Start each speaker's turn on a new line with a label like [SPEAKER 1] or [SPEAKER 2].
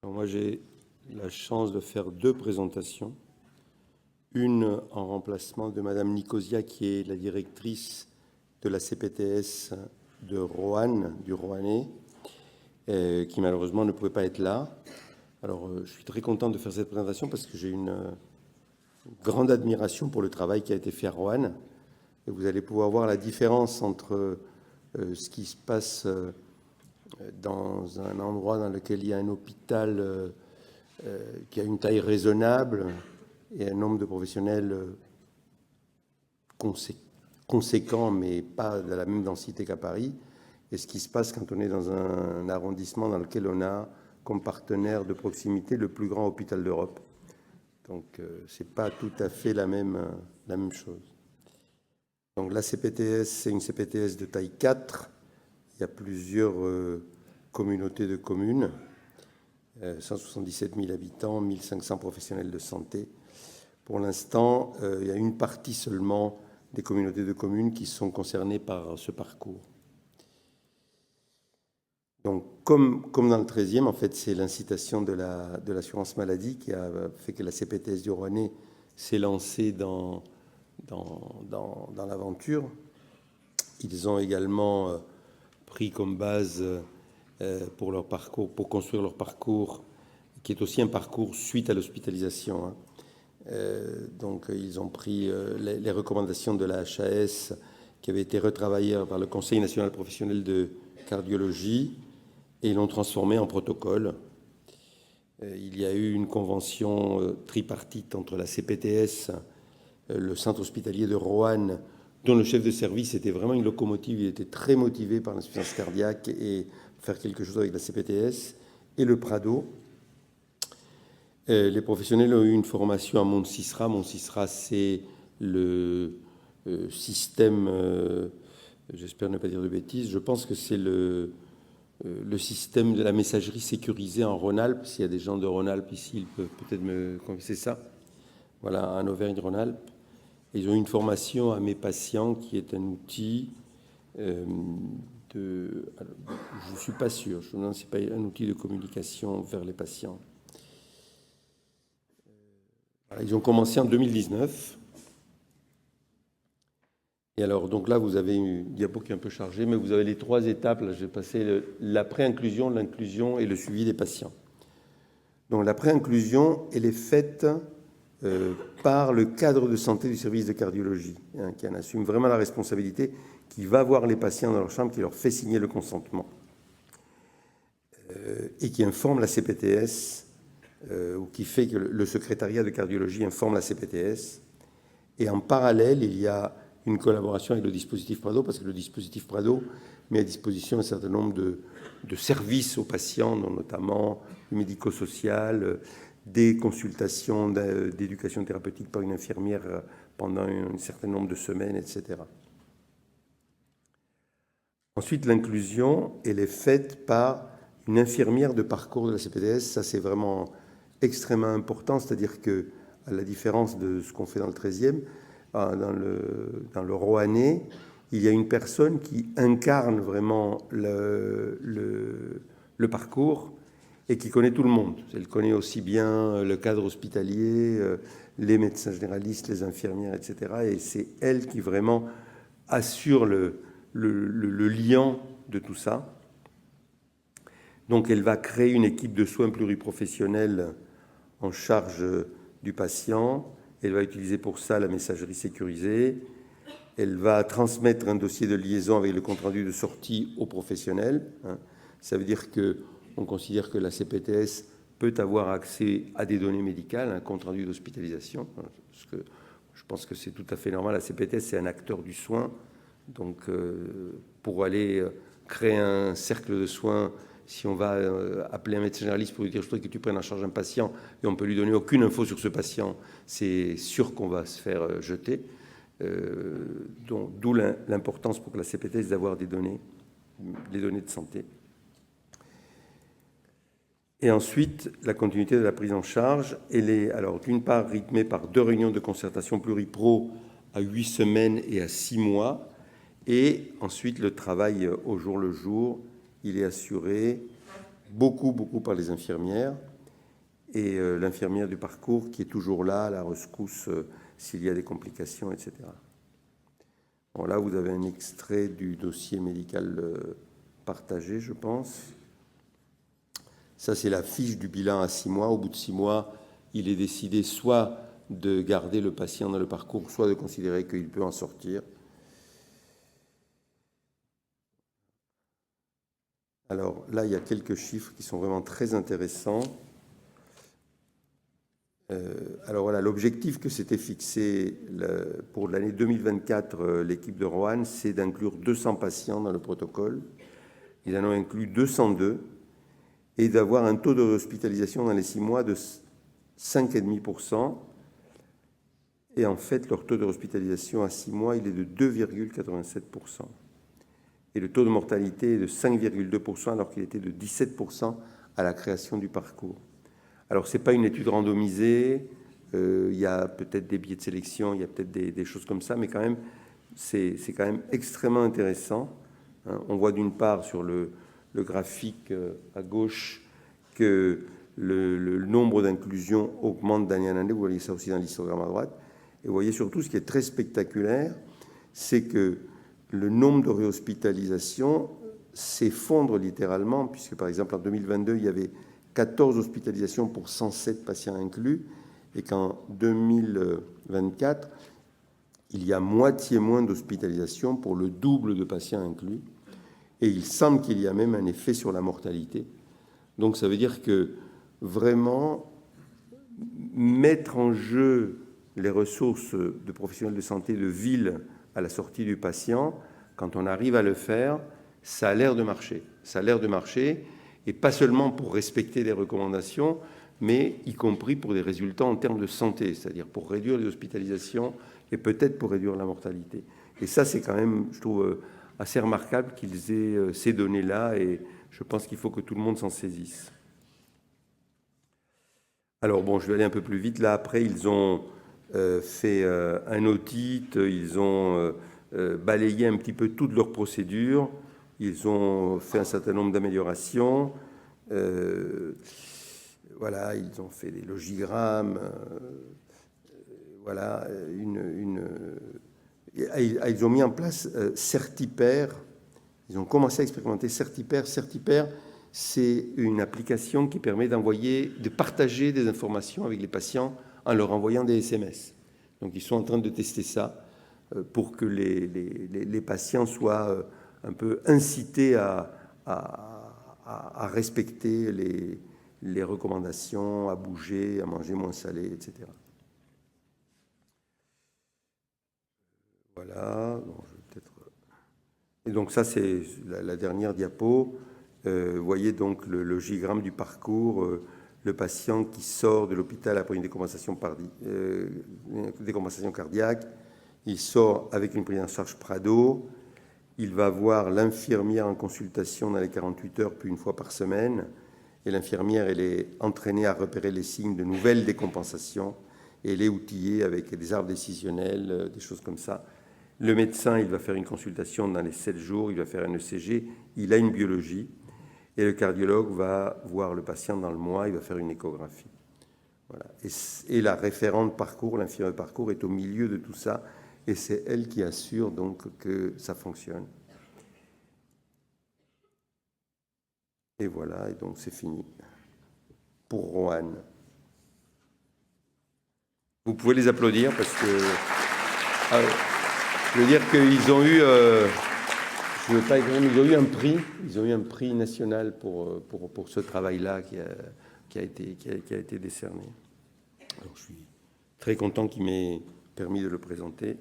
[SPEAKER 1] Alors moi, j'ai la chance de faire deux présentations. Une en remplacement de Madame Nicosia, qui est la directrice de la CPTS de Roanne, du Roannais, qui malheureusement ne pouvait pas être là. Alors, je suis très content de faire cette présentation parce que j'ai une grande admiration pour le travail qui a été fait à Roanne. Et vous allez pouvoir voir la différence entre ce qui se passe dans un endroit dans lequel il y a un hôpital qui a une taille raisonnable et un nombre de professionnels conséquent, mais pas de la même densité qu'à Paris, et ce qui se passe quand on est dans un arrondissement dans lequel on a comme partenaire de proximité le plus grand hôpital d'Europe. Donc, ce n'est pas tout à fait la même chose. Donc, la CPTS, c'est une CPTS de taille 4. Il y a plusieurs communautés de communes, 177 000 habitants, 1500 professionnels de santé. Pour l'instant, il y a une partie seulement des communautés de communes qui sont concernées par ce parcours. Donc, comme dans le 13e, en fait, c'est l'incitation de l'assurance maladie qui a fait que la CPTS du Roannais s'est lancée dans l'aventure. Ils ont également pris comme base pour leur parcours, pour construire leur parcours, qui est aussi un parcours suite à l'hospitalisation. Donc, ils ont pris les recommandations de la HAS qui avaient été retravaillées par le Conseil national professionnel de cardiologie et ils l'ont transformé en protocole. Il y a eu une convention tripartite entre la CPTS, le centre hospitalier de Roanne, dont le chef de service était vraiment une locomotive, il était très motivé par l'insuffisance cardiaque et faire quelque chose avec la CPTS, et le Prado. Les professionnels ont eu une formation à Montsisra. Montsisra, c'est le système, j'espère ne pas dire de bêtises, je pense que c'est le système de la messagerie sécurisée en Rhône-Alpes. S'il y a des gens de Rhône-Alpes ici, ils peuvent peut-être me confirmer ça. Voilà, en Auvergne-Rhône-Alpes. Ils ont eu une formation à mes patients qui est un outil alors, je ne suis pas sûr, je me demande si ce n'est pas un outil de communication vers les patients. Ils ont commencé en 2019. Et alors, donc là, vous avez une diapo qui est un peu chargée, mais vous avez les trois étapes. Là, je vais passer la pré-inclusion, l'inclusion et le suivi des patients. Donc, la pré-inclusion, elle est faite par le cadre de santé du service de cardiologie, qui en assume vraiment la responsabilité, qui va voir les patients dans leur chambre, qui leur fait signer le consentement, et qui informe la CPTS, ou qui fait que le secrétariat de cardiologie informe la CPTS. Et en parallèle, il y a une collaboration avec le dispositif Prado, parce que le dispositif Prado met à disposition un certain nombre de services aux patients, dont notamment du médico-social, des consultations d'éducation thérapeutique par une infirmière pendant un certain nombre de semaines, etc. Ensuite, l'inclusion, elle est faite par une infirmière de parcours de la CPTS. Ça, c'est vraiment extrêmement important, c'est-à-dire que, à la différence de ce qu'on fait dans le 13e, dans le Roannais, il y a une personne qui incarne vraiment le parcours et qui connaît tout le monde. Elle connaît aussi bien le cadre hospitalier, les médecins généralistes, les infirmières, etc. Et c'est elle qui vraiment assure le lien de tout ça. Donc elle va créer une équipe de soins pluriprofessionnels en charge du patient. Elle va utiliser pour ça la messagerie sécurisée. Elle va transmettre un dossier de liaison avec le compte-rendu de sortie aux professionnels. Ça veut dire qu'on considère que la CPTS peut avoir accès à des données médicales, un compte-rendu d'hospitalisation. Parce que je pense que c'est tout à fait normal. La CPTS, c'est un acteur du soin. Donc, pour aller créer un cercle de soins, si on va appeler un médecin généraliste pour lui dire je voudrais que tu prennes en charge un patient et on ne peut lui donner aucune info sur ce patient, c'est sûr qu'on va se faire jeter. D'où l'importance pour la CPTS d'avoir des données, les données de santé. Et ensuite, la continuité de la prise en charge, elle est alors d'une part rythmée par 2 réunions de concertation pluripro à 8 semaines et à 6 mois. Et ensuite, le travail au jour le jour, il est assuré beaucoup par les infirmières. et l'infirmière du parcours qui est toujours là, à la rescousse s'il y a des complications, etc. Bon, là, vous avez un extrait du dossier médical partagé, je pense. Ça, c'est la fiche du bilan à 6 mois. Au bout de 6 mois, il est décidé soit de garder le patient dans le parcours, soit de considérer qu'il peut en sortir. Alors là, il y a quelques chiffres qui sont vraiment très intéressants. Alors voilà, l'objectif que s'était fixé pour l'année 2024, l'équipe de Roanne, c'est d'inclure 200 patients dans le protocole. Ils en ont inclus 202 et d'avoir un taux d'hospitalisation dans les 6 mois de 5,5%. Et en fait, leur taux d'hospitalisation à 6 mois, il est de 2,87%. Et le taux de mortalité est de 5,2% alors qu'il était de 17% à la création du parcours. Alors, ce n'est pas une étude randomisée, il y a peut-être des biais de sélection, il y a peut-être des choses comme ça, mais quand même, c'est quand même extrêmement intéressant. Hein. On voit d'une part sur le graphique à gauche que le nombre d'inclusions augmente d'année en année, vous voyez ça aussi dans l'histogramme à droite, et vous voyez surtout ce qui est très spectaculaire, c'est que le nombre de réhospitalisations s'effondre littéralement, puisque par exemple en 2022, il y avait 14 hospitalisations pour 107 patients inclus, et qu'en 2024, il y a moitié moins d'hospitalisations pour le double de patients inclus, et il semble qu'il y a même un effet sur la mortalité. Donc ça veut dire que vraiment mettre en jeu les ressources de professionnels de santé de ville à la sortie du patient, quand on arrive à le faire, ça a l'air de marcher. Ça a l'air de marcher, et pas seulement pour respecter les recommandations, mais y compris pour des résultats en termes de santé, c'est-à-dire pour réduire les hospitalisations et peut-être pour réduire la mortalité. Et ça, c'est quand même, je trouve, assez remarquable qu'ils aient ces données-là, et je pense qu'il faut que tout le monde s'en saisisse. Alors bon, je vais aller un peu plus vite. Là, après, ils ont fait un audit, ils ont balayé un petit peu toutes leurs procédures, ils ont fait un certain nombre d'améliorations. Voilà, ils ont fait des logigrammes. Voilà, ils ont mis en place Certipère. Ils ont commencé à expérimenter Certipère. Certipère, c'est une application qui permet de partager des informations avec les patients en leur envoyant des SMS. Donc, ils sont en train de tester ça pour que les patients soient un peu incités à respecter les recommandations, à bouger, à manger moins salé, etc. Voilà. Bon, et donc ça, c'est la dernière diapo. Vous voyez donc le logigramme du parcours, le patient qui sort de l'hôpital après une décompensation cardiaque. Il sort avec une prise en charge Prado. Il va voir l'infirmière en consultation dans les 48 heures, puis une fois par semaine. Et l'infirmière, elle est entraînée à repérer les signes de nouvelles décompensations. Et elle est outillée avec des arbres décisionnels, des choses comme ça. Le médecin, il va faire une consultation dans les 7 jours, il va faire un ECG, il a une biologie. Et le cardiologue va voir le patient dans le mois, il va faire une échographie. Voilà. Et la référente parcours, l'infirmière de parcours, est au milieu de tout ça. Et c'est elle qui assure donc que ça fonctionne. Et voilà, et donc c'est fini pour Roanne. Vous pouvez les applaudir parce que... je veux dire qu'ils ont eu... je veux pas écrire, mais ils ont eu un prix. Ils ont eu un prix national pour ce travail-là qui a été décerné. Alors, je suis très content qu'il m'ait permis de le présenter.